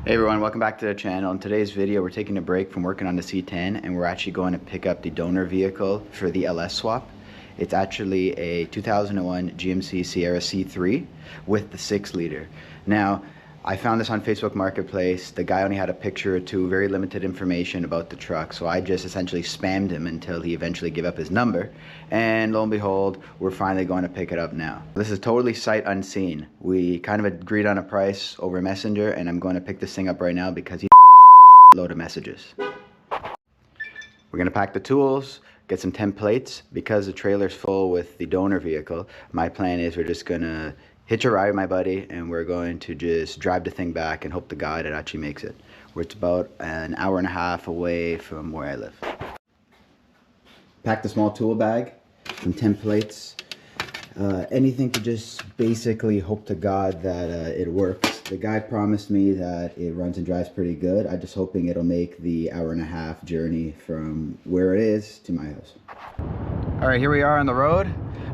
Hey everyone, welcome back to the channel. In today's video, we're taking a break from working on the C10 and we're actually going to pick up the donor vehicle for the LS swap. It's actually a 2001 GMC Sierra C3 with the 6-liter. Now, I found this on Facebook Marketplace. The guy only had a picture or two, very limited information about the truck. So I just essentially spammed him until he eventually gave up his number. And lo and behold, we're finally going to pick it up now. This is totally sight unseen. We kind of agreed on a price over Messenger, and I'm going to pick this thing up right now because he a load of messages. We're gonna pack the tools, get some templates. Because the trailer's full with the donor vehicle, my plan is we're just gonna hitch a ride with my buddy and we're going to just drive the thing back and hope to God it actually makes it. It's about an hour and a half away from where I live. Packed a small tool bag, some templates, anything to just basically hope to God that it works. The guy promised me that it runs and drives pretty good. I'm just hoping it'll make the hour and a half journey from where it is to my house. All right, here we are on the road.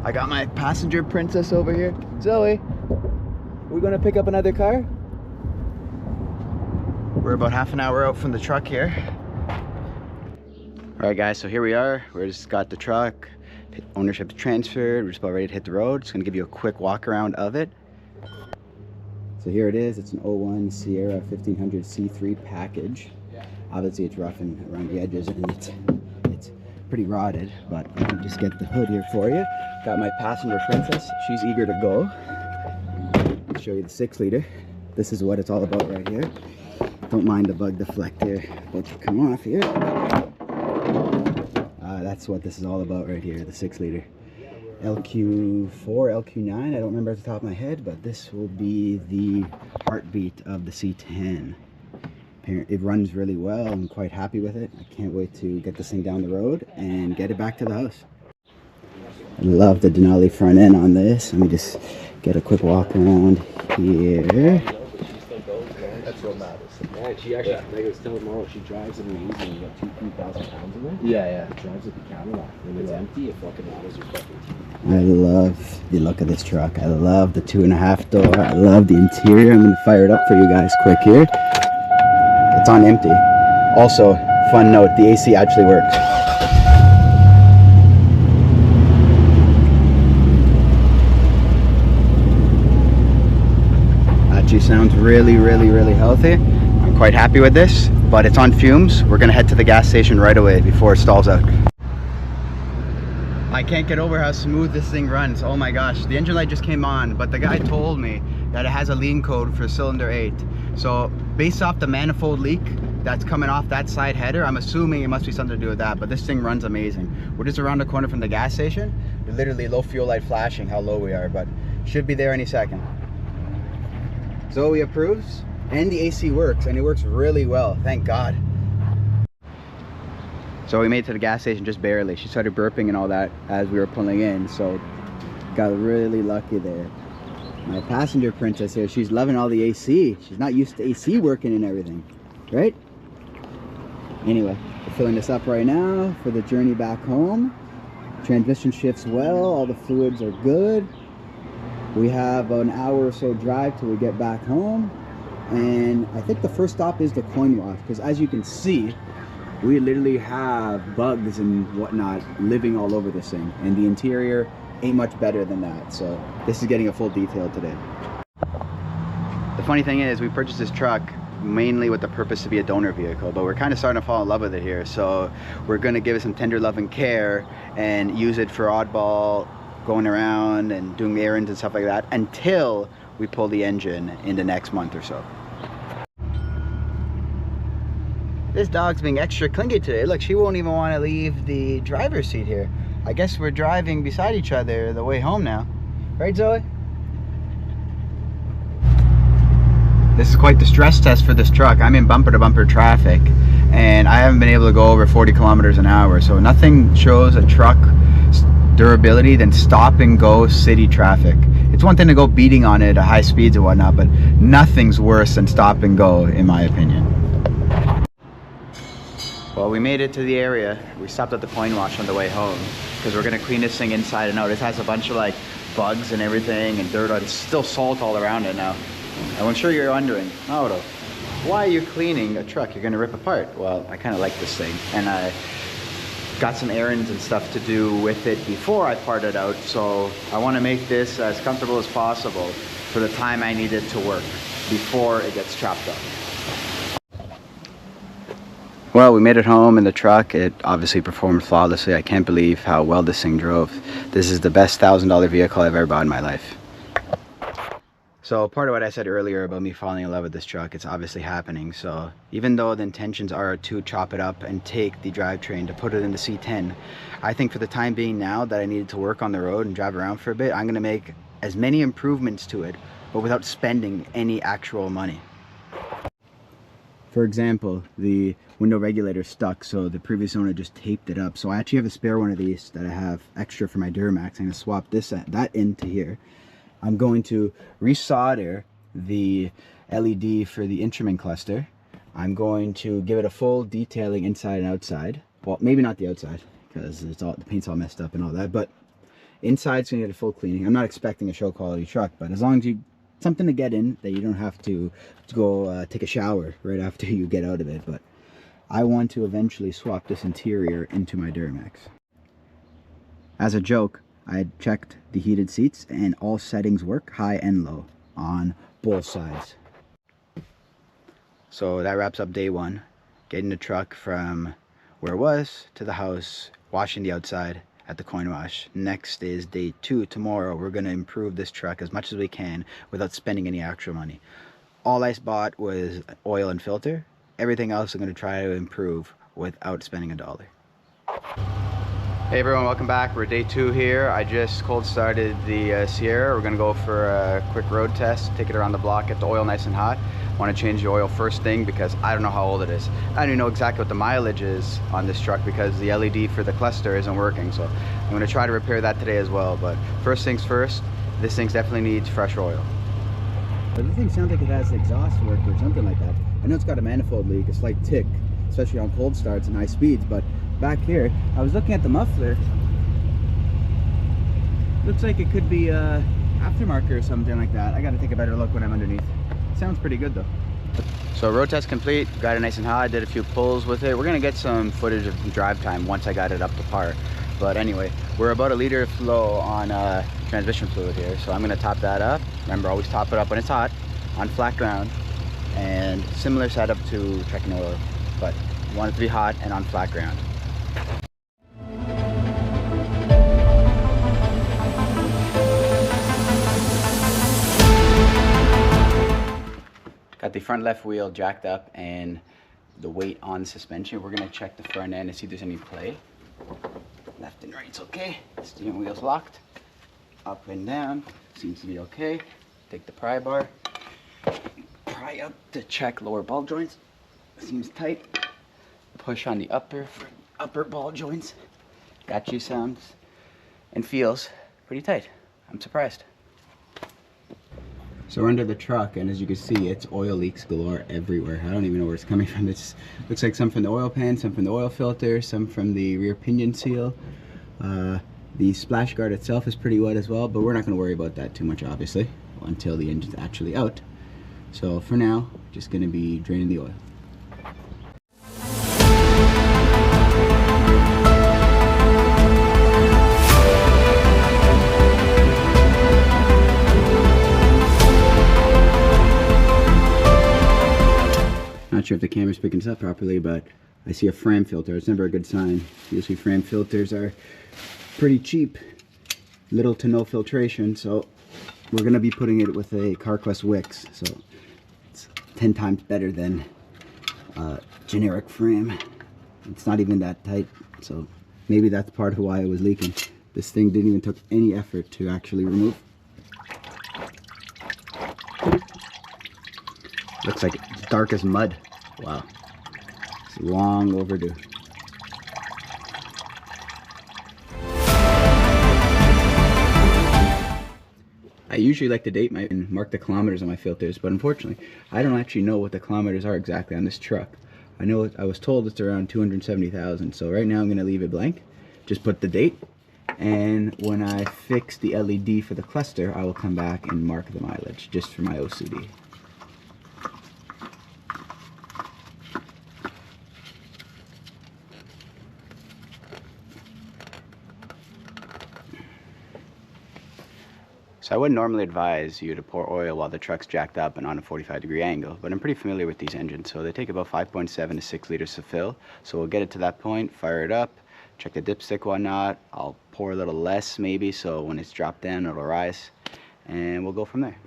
I got my passenger princess over here. Zoe, we gonna pick up another car? We're about half an hour out from the truck here. All right guys, so here we are. We just got the truck, ownership's transferred. We're just about ready to hit the road. Just gonna give you a quick walk around of it. So here it is. It's an 01 Sierra 1500 C3 package. Obviously it's rough and around the edges and it's pretty rotted, but let me just get the hood here for you. Got my passenger princess. She's eager to go. I'll show you the 6-liter. This is what it's all about right here. Don't mind the bug deflector about to come off here. That's what this is all about right here, the 6-liter. LQ4, LQ9, I don't remember at the top of my head, but this will be the heartbeat of the C10. It runs really well. I'm quite happy with it. I can't wait to get this thing down the road and get it back to the house. I love the Denali front end on this. Let me just get a quick walk around here. That's what matters. Yeah, she actually, like I was telling tomorrow, she drives it amazing. You got 2,000 pounds in there. Yeah. It drives like a Cadillac. When it's empty, it fucking autos your fucking teeth. I love the look of this truck. I love the 2.5 door. I love the interior. I'm going to fire it up for you guys quick here. It's on empty. Also, fun note, the AC actually works. Actually sounds really healthy. I'm quite happy with this, but it's on fumes. We're gonna head to the gas station right away before it stalls out. I can't get over how smooth this thing runs. Oh my gosh, the engine light just came on, but the guy told me that it has a lean code for cylinder 8. So based off the manifold leak that's coming off that side header, I'm assuming it must be something to do with that, but this thing runs amazing. We're just around the corner from the gas station. We're literally low fuel light flashing how low we are, but should be there any second. Zoe approves, and the AC works, and it works really well, thank God. So we made it to the gas station just barely. She started burping and all that as we were pulling in, so got really lucky there. My passenger princess here, she's loving all the AC. She's not used to AC working and everything, right? Anyway, we're filling this up right now for the journey back home. Transmission shifts well, all the fluids are good. We have an hour or so drive till we get back home. And I think the first stop is the coin wash, because as you can see, we literally have bugs and whatnot living all over this thing. And the interior ain't much better than that, so this is getting a full detail today. The funny thing is, we purchased this truck mainly with the purpose to be a donor vehicle, but we're kind of starting to fall in love with it here, so we're going to give it some tender love and care and use it for oddball going around and doing errands and stuff like that until we pull the engine in the next month or so. This dog's being extra clingy today. Look, she won't even want to leave the driver's seat here. I guess we're driving beside each other the way home now. Right, Zoe? This is quite the stress test for this truck. I'm in bumper-to-bumper traffic, and I haven't been able to go over 40 kilometers an hour, so nothing shows a truck durability than stop and go city traffic. It's one thing to go beating on it at high speeds and whatnot, but nothing's worse than stop and go, in my opinion. Well, we made it to the area. We stopped at the coin wash on the way home because we're gonna clean this thing inside and out. It has a bunch of like bugs and everything and dirt. It's still salt all around it now. And I'm sure you're wondering, Mauro, why you're cleaning a truck you're gonna rip apart. Well, I kind of like this thing, and I got some errands and stuff to do with it before I part it out, so I want to make this as comfortable as possible for the time I need it to work before it gets chopped up. Well, we made it home in the truck. It obviously performed flawlessly. I can't believe how well this thing drove. This is the best $1,000 vehicle I've ever bought in my life. So part of what I said earlier about me falling in love with this truck, it's obviously happening. So even though the intentions are to chop it up and take the drivetrain to put it in the C10, I think for the time being now that I needed to work on the road and drive around for a bit, I'm gonna make as many improvements to it, but without spending any actual money. For example, the window regulator stuck, so the previous owner just taped it up. So I actually have a spare one of these that I have extra for my Duramax. I'm gonna swap that into here. I'm going to resolder the LED for the instrument cluster. I'm going to give it a full detailing inside and outside. Well, maybe not the outside because the paint's all messed up and all that, but inside's gonna get a full cleaning. I'm not expecting a show quality truck, but as long as you something to get in that you don't have to go take a shower right after you get out of it. But I want to eventually swap this interior into my Duramax. As a joke, I had checked the heated seats and all settings work, high and low, on both sides. So that wraps up day one. Getting the truck from where it was to the house, washing the outside at the coin wash. Next is day two. Tomorrow we're going to improve this truck as much as we can without spending any actual money. All I bought was oil and filter. Everything else I'm going to try to improve without spending $1. Hey everyone, welcome back. We're day two here. I just cold started the Sierra. We're gonna go for a quick road test, take it around the block, get the oil nice and hot. Want to change the oil first thing because I don't know how old it is. I don't even know exactly what the mileage is on this truck because the LED for the cluster isn't working. So I'm gonna try to repair that today as well. But first things first, this thing definitely needs fresh oil. But this thing sounds like it has exhaust work or something like that. I know it's got a manifold leak, a slight tick, especially on cold starts and high speeds, but back here, I was looking at the muffler. Looks like it could be aftermarket or something like that. I gotta take a better look when I'm underneath. Sounds pretty good though. So road test complete, got it nice and hot, did a few pulls with it. We're gonna get some footage of drive time once I got it up to par. But anyway, we're about 1 liter of flow on transmission fluid here. So I'm gonna top that up. Remember, always top it up when it's hot, on flat ground. And similar setup to checking oil, but you want it to be hot and on flat ground. Got the front left wheel jacked up and the weight on suspension. We're gonna check the front end and see if there's any play. Left and right's okay. Steering wheel's locked. Up and down, seems to be okay. Take the pry bar, pry up to check lower ball joints. Seems tight. Push on the upper for upper ball joints. Got you sounds and feels pretty tight. I'm surprised. So we're under the truck, and as you can see, it's oil leaks galore everywhere. I don't even know where it's coming from. It looks like some from the oil pan, some from the oil filter, some from the rear pinion seal. The splash guard itself is pretty wet as well, but we're not going to worry about that too much, obviously, until the engine's actually out. So for now, just going to be draining the oil. Not sure if the camera's picking this up properly, but I see a frame filter. It's never a good sign. Usually frame filters are pretty cheap, little to no filtration, so we're gonna be putting it with a CarQuest Wix, so it's 10 times better than generic frame. It's not even that tight, so maybe that's part of why it was leaking. This thing didn't even take any effort to actually remove. Looks like it's dark as mud. Wow, it's long overdue. I usually like to date and mark the kilometers on my filters, but unfortunately, I don't actually know what the kilometers are exactly on this truck. I know I was told it's around 270,000, so right now I'm gonna leave it blank. Just put the date, and when I fix the LED for the cluster, I will come back and mark the mileage just for my OCD. So I wouldn't normally advise you to pour oil while the truck's jacked up and on a 45-degree angle, but I'm pretty familiar with these engines, so they take about 5.7 to 6 liters to fill. So we'll get it to that point, fire it up, check the dipstick, whatnot. I'll pour a little less maybe, so when it's dropped down it'll rise, and we'll go from there.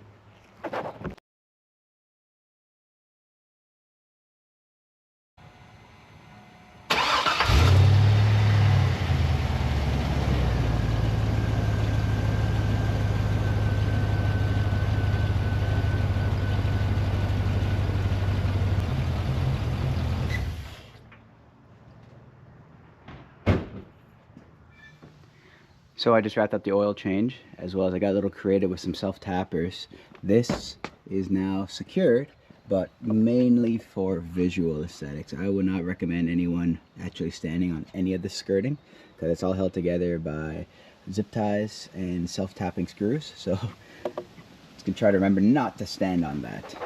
So I just wrapped up the oil change, as well as I got a little creative with some self-tappers. This is now secured, but mainly for visual aesthetics. I would not recommend anyone actually standing on any of the skirting, because it's all held together by zip ties and self-tapping screws. So you can try to remember not to stand on that.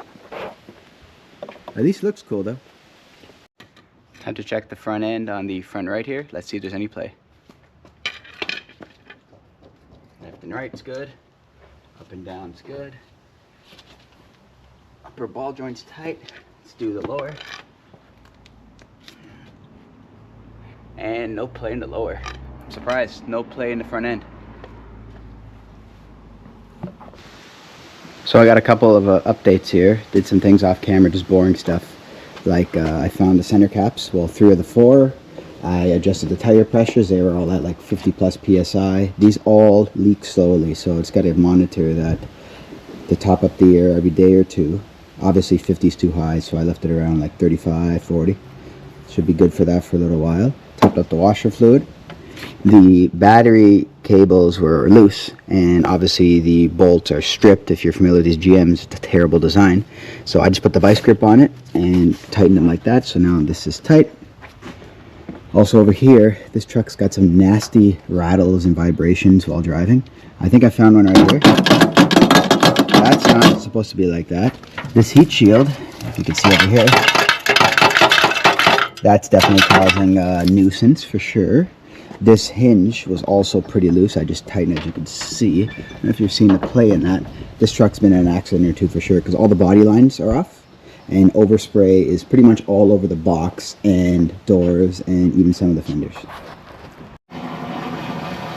At least looks cool though. Time to check the front end on the front right here. Let's see if there's any play. Left and right's good. Up and down's good. Upper ball joint's tight. Let's do the lower. And no play in the lower. I'm surprised, no play in the front end. So I got a couple of updates here. Did some things off camera, just boring stuff. Like I found the center caps, well 3 of the 4. I adjusted the tire pressures, they were all at like 50 plus PSI. These all leak slowly, so it's got to monitor that to top up the air every day or two. Obviously 50 is too high, so I left it around like 35, 40. Should be good for that for a little while. Topped up the washer fluid. The battery cables were loose, and obviously the bolts are stripped. If you're familiar with these GMs, it's a terrible design. So I just put the vice grip on it and tightened them like that, so now this is tight. Also over here, this truck's got some nasty rattles and vibrations while driving. I think I found one right here. That's not supposed to be like that. This heat shield, if you can see over here, that's definitely causing a nuisance for sure. This hinge was also pretty loose. I just tightened it, as you can see. I don't know if you've seen the play in that. This truck's been in an accident or two for sure, because all the body lines are off. And overspray is pretty much all over the box and doors and even some of the fenders.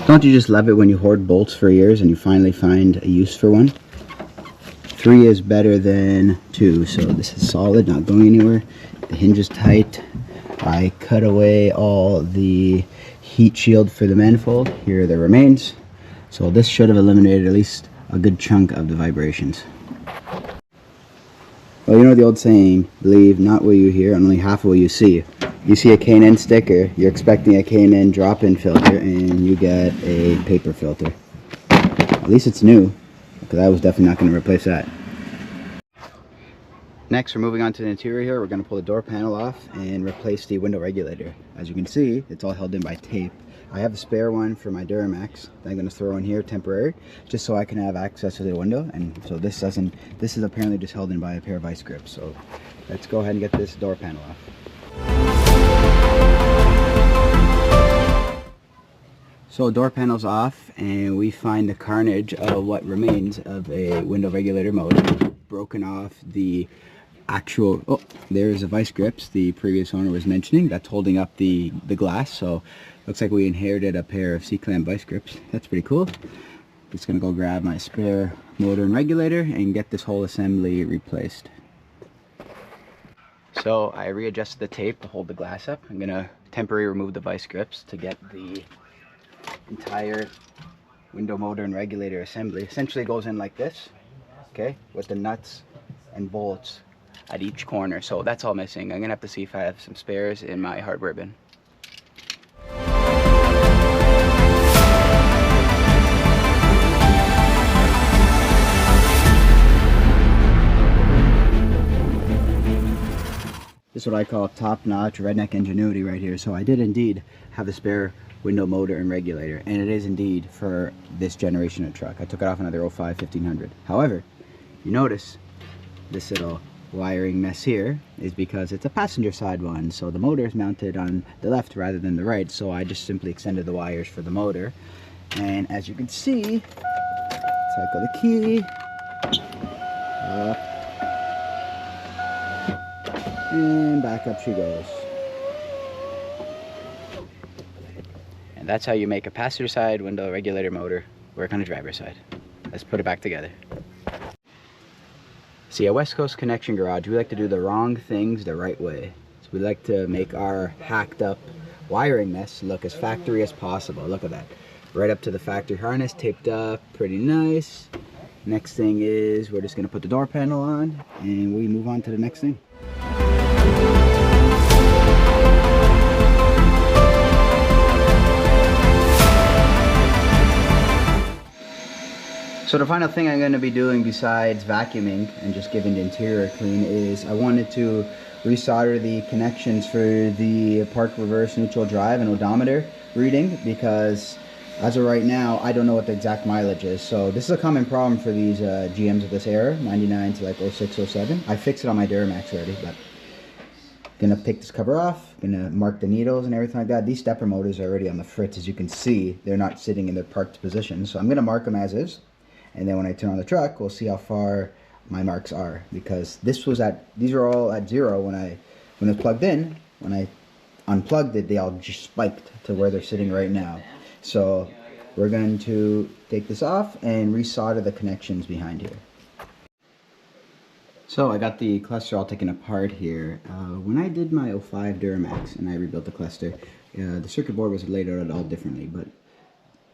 Don't you just love it when you hoard bolts for years and you finally find a use for one? 3 is better than 2, so this is solid, not going anywhere. The hinge is tight. I cut away all the heat shield for the manifold. Here are the remains. So this should have eliminated at least a good chunk of the vibrations. Well, you know the old saying, believe not what you hear, only half of what you see. You see a K&N sticker, you're expecting a K&N drop-in filter, and you get a paper filter. At least it's new, because I was definitely not going to replace that. Next, we're moving on to the interior here. We're going to pull the door panel off and replace the window regulator. As you can see, it's all held in by tape. I have a spare one for my Duramax that I'm going to throw in here temporary, just so I can have access to the window. And so this is apparently just held in by a pair of vice grips. So let's go ahead and get this door panel off. So door panel's off, and we find the carnage of what remains of a window regulator motor. Broken off the actual, oh, there's the vice grips the previous owner was mentioning. That's holding up the glass. So looks like we inherited a pair of C-clamp vice grips. That's pretty cool. Just gonna go grab my spare motor and regulator and get this whole assembly replaced. So I readjusted the tape to hold the glass up. I'm gonna temporarily remove the vice grips to get the entire window motor and regulator assembly. Essentially goes in like this, okay, with the nuts and bolts at each corner. So that's all missing. I'm gonna have to see if I have some spares in my hardware bin. This is what I call top-notch redneck ingenuity right here. So I did indeed have a spare window motor and regulator, and it is indeed for this generation of truck. I took it off another 05 1500. However, you notice this little wiring mess here is because it's a passenger side one, so the motor is mounted on the left rather than the right. So I just simply extended the wires for the motor, and as you can see, Cycle the key. Up. And back up she goes. And that's how you make a passenger side window regulator motor work on the driver's side. Let's put it back together. See, at West Coast Connection Garage, we like to do the wrong things the right way. So we like to make our hacked up wiring mess look as factory as possible. Look at that. Right up to the factory harness, taped up, pretty nice. Next thing is we're just gonna put the door panel on and we move on to the next thing. So the final thing I'm going to be doing besides vacuuming and just giving the interior a clean is I wanted to resolder the connections for the park reverse neutral drive and odometer reading, because as of right now I don't know what the exact mileage is. So this is a common problem for these GMs of this era, 99 to like 06, 07. I fixed it on my Duramax already, but gonna take this cover off, gonna mark the needles and everything like that. These stepper motors are already on the fritz, as you can see. They're not sitting in their parked position, so I'm gonna mark them as is. And then when I turn on the truck, we'll see how far my marks are, because these are all at 0 when it was plugged in. When I unplugged it, they all just spiked to where they're sitting right now. So we're going to take this off and resolder the connections behind here. So I got the cluster all taken apart here. When I did my 05 Duramax and I rebuilt the cluster, the circuit board was laid out all differently, but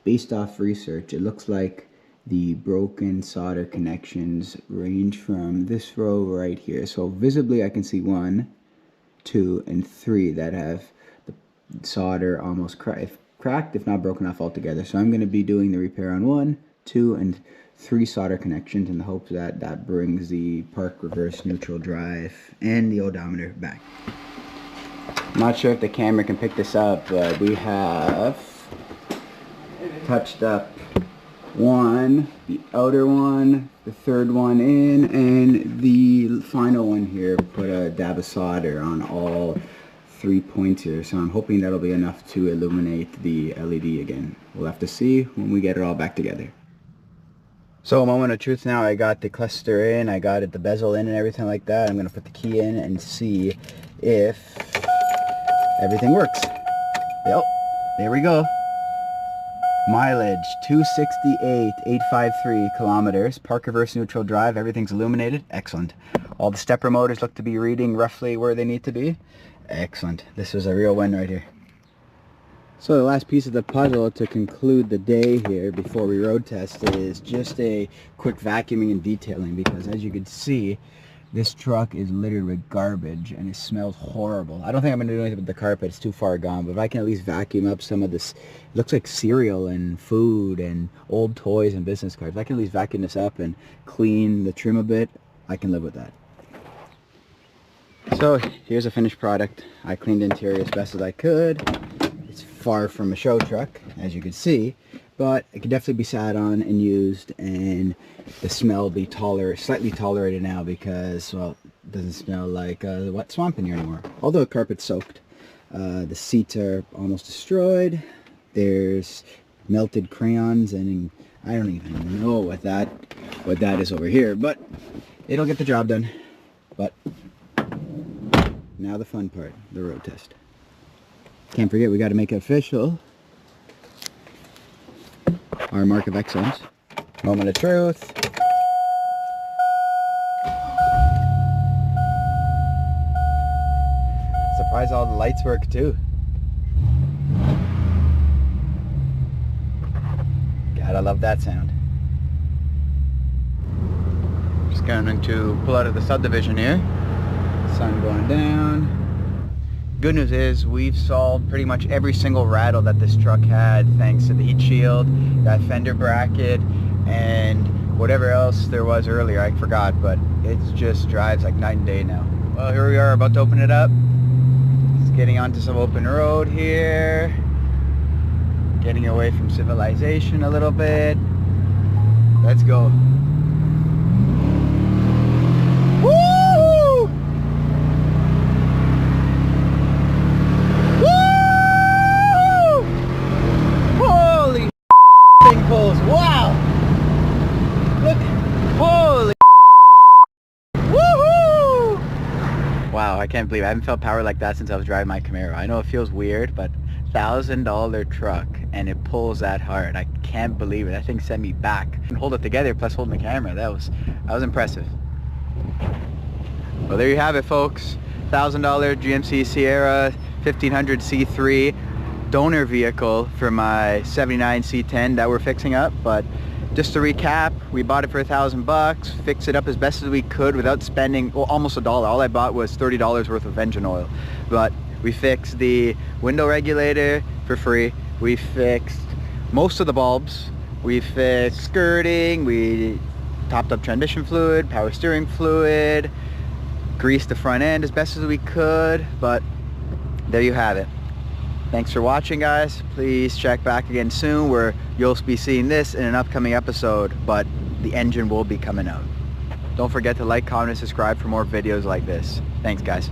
based off research, it looks like the broken solder connections range from this row right here. So visibly I can see 1, 2, and 3 that have the solder almost cracked, if not broken off altogether. So I'm going to be doing the repair on 1, 2, and 3 solder connections in the hopes that that brings the park reverse neutral drive and the odometer back. I'm not sure if the camera can pick this up, but we have touched up one, the outer one, the third one in, and the final one here. Put a dab of solder on all 3 points here, so I'm hoping that'll be enough to illuminate the LED again. We'll have to see when we get it all back together. So a moment of truth now. I got the cluster in, I got the bezel in and everything like that. I'm going to put the key in and see if everything works. Yep, there we go. Mileage 268,853 kilometers. Park reverse neutral drive. Everything's illuminated. Excellent. All the stepper motors look to be reading roughly where they need to be. Excellent. This was a real win right here. So the last piece of the puzzle to conclude the day here before we road test is just a quick vacuuming and detailing, because as you can see, this truck is littered with garbage and it smells horrible. I don't think I'm going to do anything with the carpet, it's too far gone, but if I can at least vacuum up some of this, it looks like cereal and food and old toys and business cards. If I can at least vacuum this up and clean the trim a bit, I can live with that. So here's a finished product. I cleaned the interior as best as I could. It's far from a show truck, as you can see, but it can definitely be sat on and used, and the smell will be slightly tolerated now because, well, it doesn't smell like a wet swamp in here anymore. Although the carpet's soaked. The seats are almost destroyed. There's melted crayons, and I don't even know what that is over here, but it'll get the job done. But now the fun part, the road test. Can't forget, we got to make it official. Our mark of excellence. Moment of truth. Surprised all the lights work too. Gotta love that sound. Just going to pull out of the subdivision here. Sun going down. Good news is we've solved pretty much every single rattle that this truck had, thanks to the heat shield, that fender bracket, and whatever else there was earlier. I forgot, but it just drives like night and day now. Well, here we are about to open it up. Just getting onto some open road here. Getting away from civilization a little bit. Let's go. Wow, I can't believe it. I haven't felt power like that since I was driving my Camaro. I know it feels weird, but $1,000 truck and it pulls that hard. I can't believe it. That thing sent me back. And hold it together plus holding the camera. That was impressive. Well, there you have it, folks. $1,000 GMC Sierra 1500 C3 donor vehicle for my 79 C10 that we're fixing up. But just to recap, we bought it for $1,000, fixed it up as best as we could without spending, well, almost $1. All I bought was $30 worth of engine oil. But we fixed the window regulator for free. We fixed most of the bulbs. We fixed skirting. We topped up transmission fluid, power steering fluid, greased the front end as best as we could. But there you have it. Thanks for watching, guys. Please check back again soon where you'll be seeing this in an upcoming episode, but the engine will be coming out. Don't forget to like, comment, and subscribe for more videos like this. Thanks, guys.